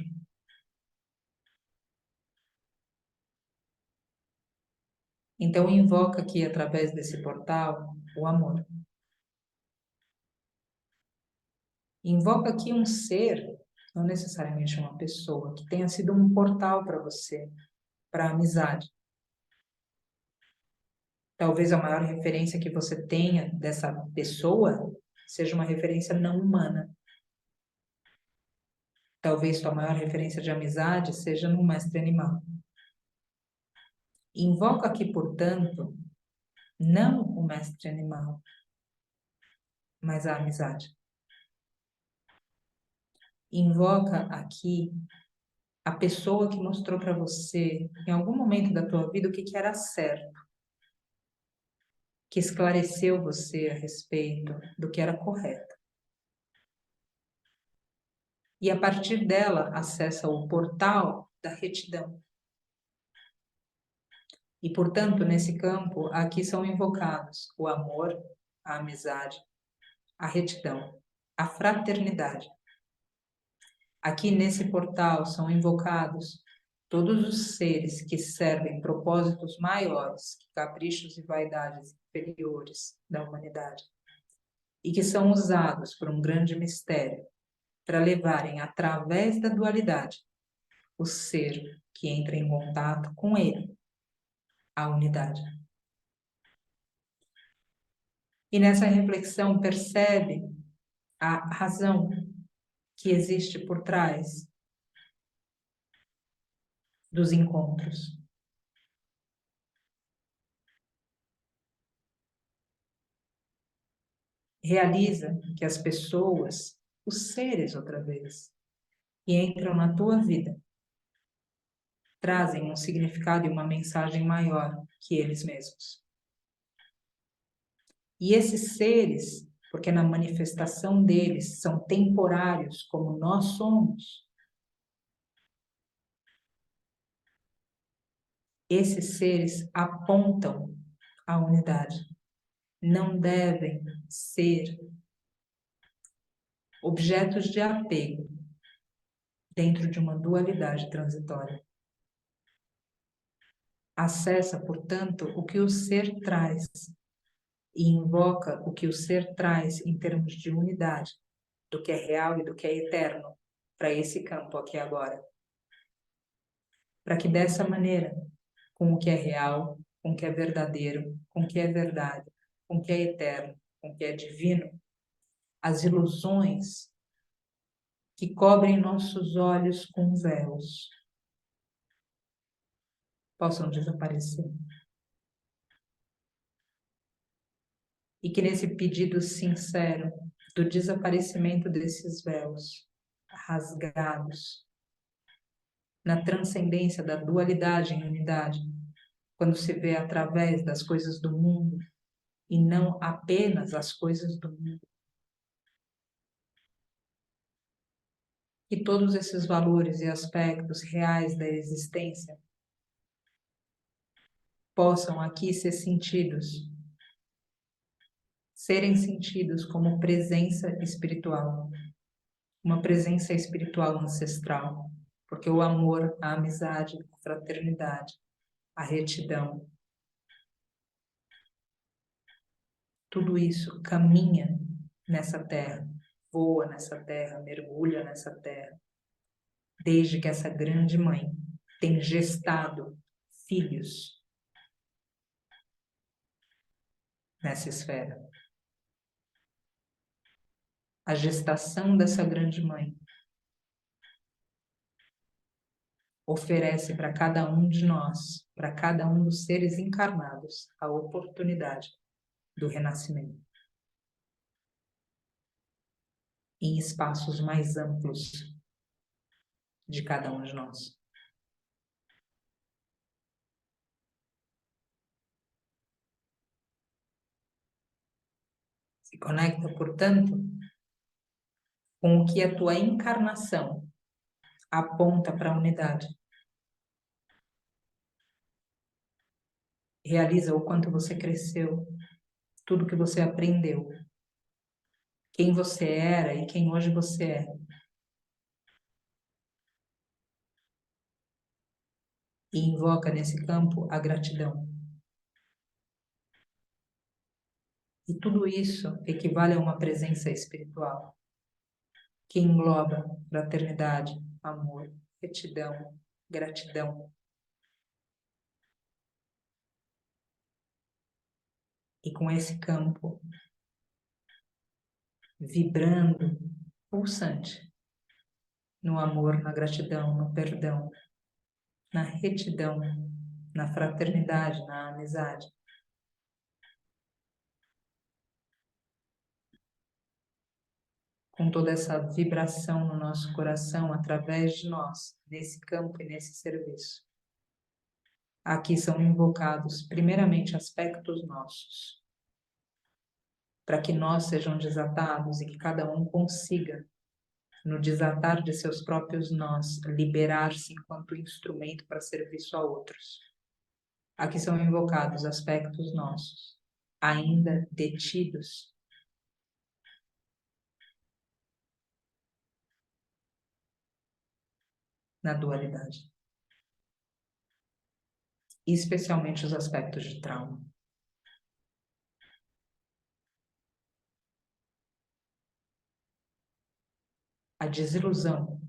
Então, invoca aqui, através desse portal, o amor. Invoca aqui um ser, não necessariamente uma pessoa, que tenha sido um portal para você, para a amizade. Talvez a maior referência que você tenha dessa pessoa seja uma referência não humana. Talvez sua maior referência de amizade seja no mestre animal. Invoca aqui, portanto, não o mestre animal, mas a amizade. Invoca aqui a pessoa que mostrou para você, em algum momento da tua vida, o que era certo, que esclareceu você a respeito do que era correto. E a partir dela, acessa o portal da retidão. E, portanto, nesse campo, aqui são invocados o amor, a amizade, a retidão, a fraternidade. Aqui nesse portal são invocados todos os seres que servem propósitos maiores que caprichos e vaidades inferiores da humanidade e que são usados por um grande mistério para levarem, através da dualidade, o ser que entra em contato com ele, a unidade. E nessa reflexão percebe a razão que existe por trás dos encontros. Realiza que as pessoas, os seres outra vez, que entram na tua vida, trazem um significado e uma mensagem maior que eles mesmos. E esses seres, porque na manifestação deles são temporários como nós somos, esses seres apontam a unidade. Não devem ser objetos de apego dentro de uma dualidade transitória. Acessa, portanto, o que o ser traz e invoca o que o ser traz em termos de unidade, do que é real e do que é eterno, para esse campo aqui agora. Para que dessa maneira, com o que é real, com o que é verdadeiro, com o que é verdade, com o que é eterno, com o que é divino, as ilusões que cobrem nossos olhos com véus possam desaparecer. E que nesse pedido sincero do desaparecimento desses véus rasgados, na transcendência da dualidade em unidade, quando se vê através das coisas do mundo e não apenas as coisas do mundo, que todos esses valores e aspectos reais da existência possam aqui ser sentidos, serem sentidos como presença espiritual, uma presença espiritual ancestral, porque o amor, a amizade, a fraternidade, a retidão, tudo isso caminha nessa terra, voa nessa terra, mergulha nessa terra, desde que essa grande mãe tem gestado filhos nessa esfera. A gestação dessa grande mãe oferece para cada um de nós, para cada um dos seres encarnados, a oportunidade do renascimento em espaços mais amplos de cada um de nós. Se conecta, portanto, com o que a tua encarnação aponta para a unidade. Realiza o quanto você cresceu, tudo que você aprendeu, quem você era e quem hoje você é. E invoca nesse campo a gratidão. E tudo isso equivale a uma presença espiritual que engloba fraternidade, amor, retidão, gratidão. E com esse campo vibrando, pulsante, no amor, na gratidão, no perdão, na retidão, na fraternidade, na amizade. com toda essa vibração no nosso coração, através de nós, nesse campo e nesse serviço. Aqui são invocados, primeiramente, aspectos nossos, para que nós sejam desatados e que cada um consiga, no desatar de seus próprios nós, liberar-se enquanto instrumento para serviço a outros. Aqui são invocados aspectos nossos, ainda detidos na dualidade, especialmente os aspectos de trauma. A desilusão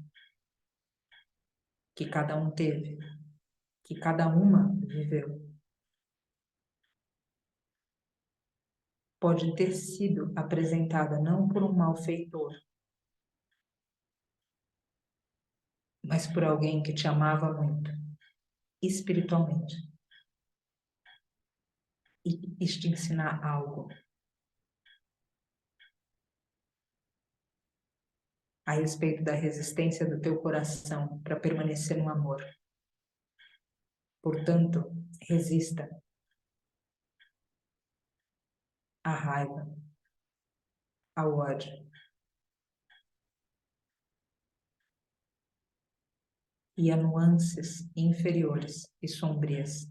que cada um teve, que cada uma viveu, pode ter sido apresentada não por um malfeitor, mas por alguém que te amava muito, espiritualmente, e quis te ensinar algo a respeito da resistência do teu coração para permanecer no amor. Portanto, resista à raiva, ao ódio. E a nuances inferiores e sombrias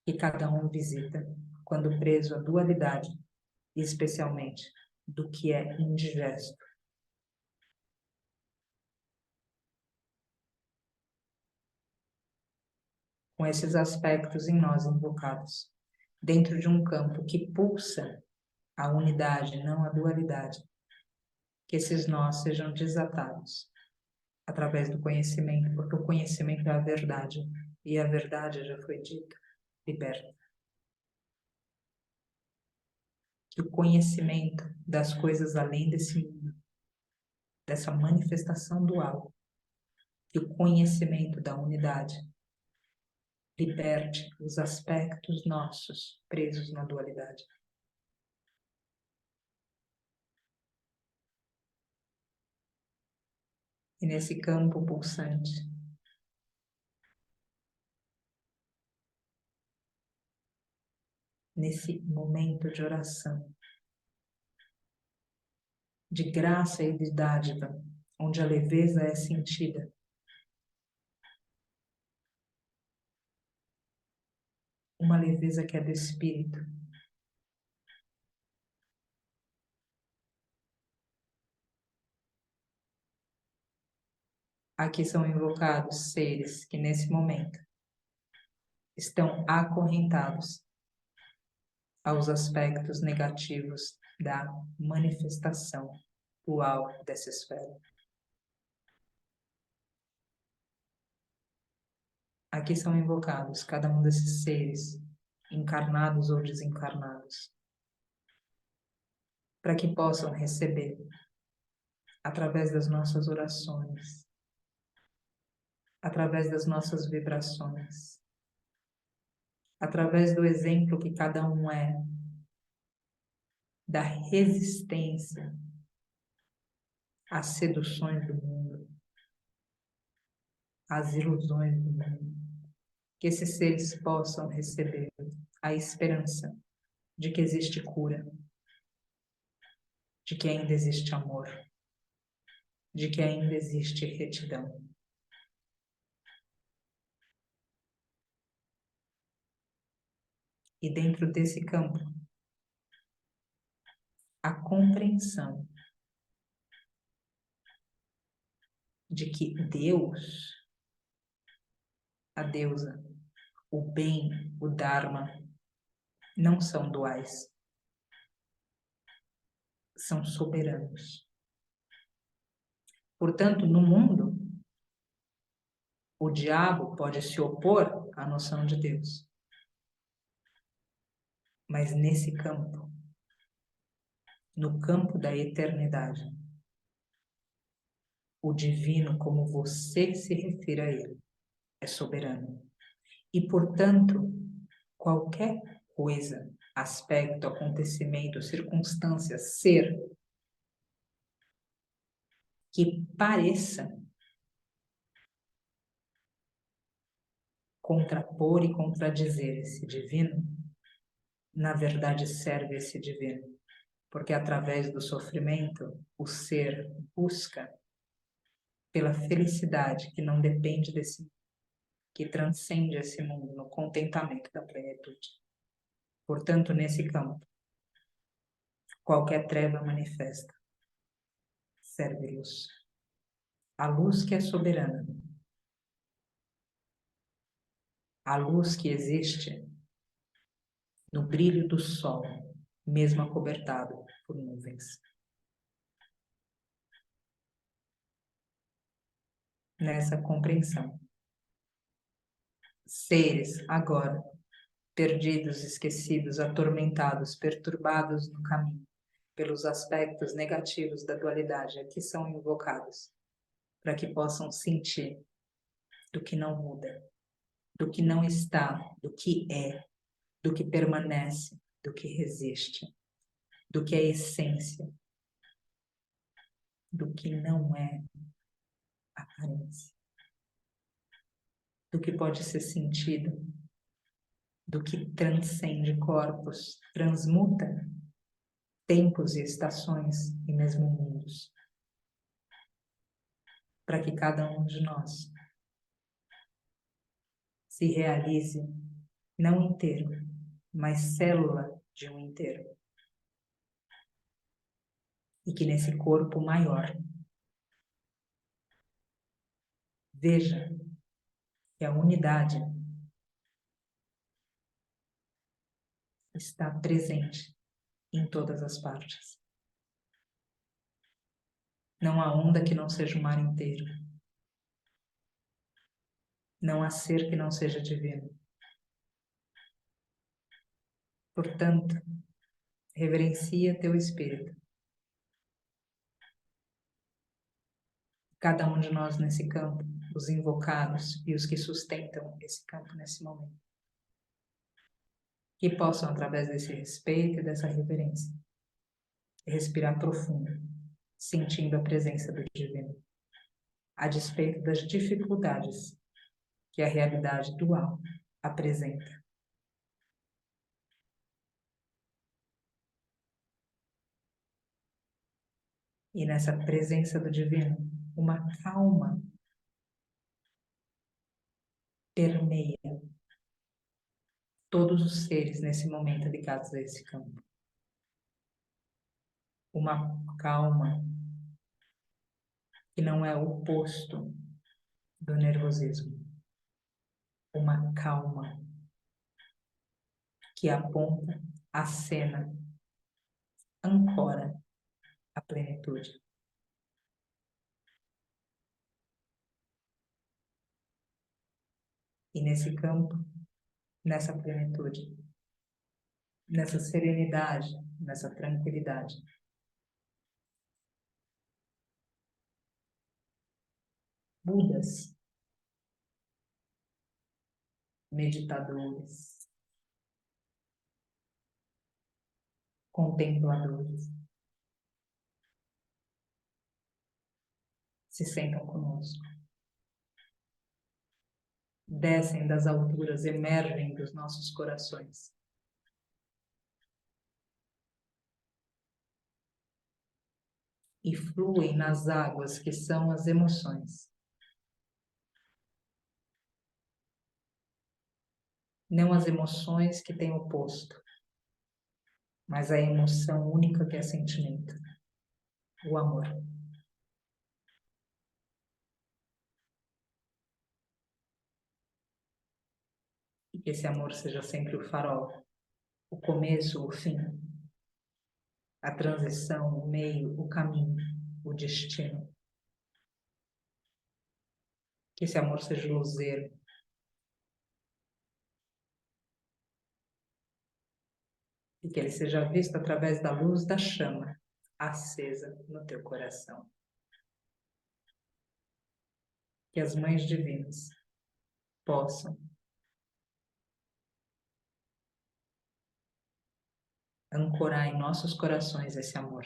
que cada um visita quando preso à dualidade, e especialmente do que é indigesto. Com esses aspectos em nós invocados, dentro de um campo que pulsa a unidade, não a dualidade, que esses nós sejam desatados através do conhecimento, porque o conhecimento é a verdade, e a verdade, já foi dito, liberta. Que o conhecimento das coisas além desse mundo, dessa manifestação dual, que o conhecimento da unidade liberte os aspectos nossos presos na dualidade. E nesse campo pulsante, nesse momento de oração, de graça e de dádiva, onde a leveza é sentida, uma leveza que é do espírito. Aqui são invocados seres que nesse momento estão acorrentados aos aspectos negativos da manifestação dual dessa esfera. Aqui são invocados cada um desses seres, encarnados ou desencarnados, para que possam receber, através das nossas orações, através das nossas vibrações, através do exemplo que cada um é, da resistência às seduções do mundo, às ilusões do mundo, que esses seres possam receber a esperança de que existe cura, de que ainda existe amor, de que ainda existe retidão. E dentro desse campo, a compreensão de que Deus, a deusa, o bem, o Dharma, não são duais, são soberanos. Portanto, no mundo, o diabo pode se opor à noção de Deus. Mas nesse campo, no campo da eternidade, o divino, como você se refere a ele, é soberano. E, portanto, qualquer coisa, aspecto, acontecimento, circunstância, ser que pareça contrapor e contradizer esse divino, na verdade serve esse divino, porque através do sofrimento o ser busca pela felicidade que não depende desse mundo, que transcende esse mundo no contentamento da plenitude. Portanto, nesse campo, qualquer treva manifesta serve luz. A luz que é soberana, a luz que existe no brilho do sol, mesmo acobertado por nuvens. Nessa compreensão, seres agora perdidos, esquecidos, atormentados, perturbados no caminho pelos aspectos negativos da dualidade, aqui são invocados para que possam sentir do que não muda, do que não está, do que é, do que permanece, do que resiste, do que é essência, do que não é aparência, do que pode ser sentido, do que transcende corpos, transmuta tempos e estações e mesmo mundos, para que cada um de nós se realize não inteiro, mas célula de um inteiro. E que nesse corpo maior veja que a unidade está presente em todas as partes. Não há onda que não seja o mar inteiro. Não há ser que não seja divino. Portanto, reverencia teu espírito. Cada um de nós nesse campo, os invocados e os que sustentam esse campo nesse momento. Que possam, através desse respeito e dessa reverência, respirar profundo, sentindo a presença do divino, a despeito das dificuldades que a realidade dual apresenta. E nessa presença do divino, uma calma permeia todos os seres nesse momento ligados a esse campo. Uma calma que não é o oposto do nervosismo. Uma calma que aponta, acena, ancora a plenitude. E nesse campo, nessa plenitude, nessa serenidade, nessa tranquilidade, Budas, meditadores, contempladores, se sentam conosco. Descem das alturas, emergem dos nossos corações. E fluem nas águas que são as emoções. Não as emoções que têm oposto, mas a emoção única que é sentimento, o amor. E que esse amor seja sempre o farol, o começo, o fim, a transição, o meio, o caminho, o destino. Que esse amor seja luzeiro. E que ele seja visto através da luz da chama acesa no teu coração. Que as mães divinas possam ancorar em nossos corações esse amor.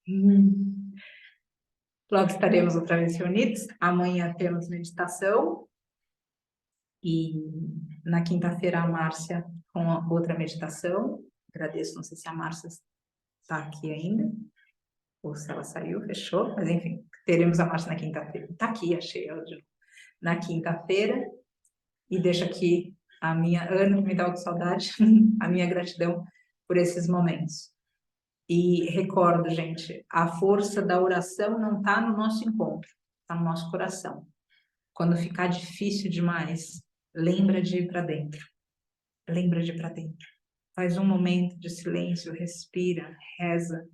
Logo estaremos outra vez reunidos. Amanhã temos meditação. E na quinta-feira a Márcia com a outra meditação. Agradeço, não sei se a Márcia está aqui ainda, ou se ela saiu, fechou, mas enfim, teremos a Márcia na quinta-feira. Está aqui, achei ela de novo. Na quinta-feira. E deixo aqui a minha, Ana, que me dá de saudade, a minha gratidão por esses momentos. E recordo, gente, a força da oração não está no nosso encontro, está no nosso coração. Quando ficar difícil demais, lembra de ir para dentro. Lembra de ir para dentro. Faz um momento de silêncio, respira, reza.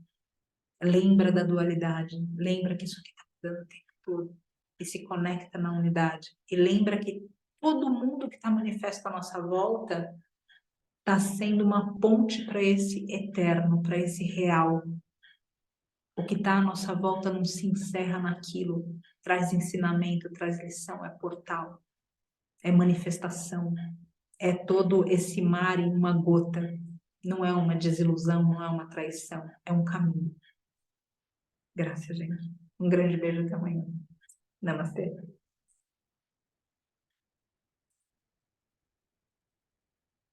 Lembra da dualidade. Lembra que isso aqui está mudando o tempo todo. E se conecta na unidade. E lembra que todo mundo que está manifesto à nossa volta está sendo uma ponte para esse eterno, para esse real. O que está à nossa volta não se encerra naquilo. Traz ensinamento, traz lição, é portal. É manifestação. É todo esse mar em uma gota. Não é uma desilusão, não é uma traição. É um caminho. Graças, gente. Um grande beijo até amanhã. Namastê.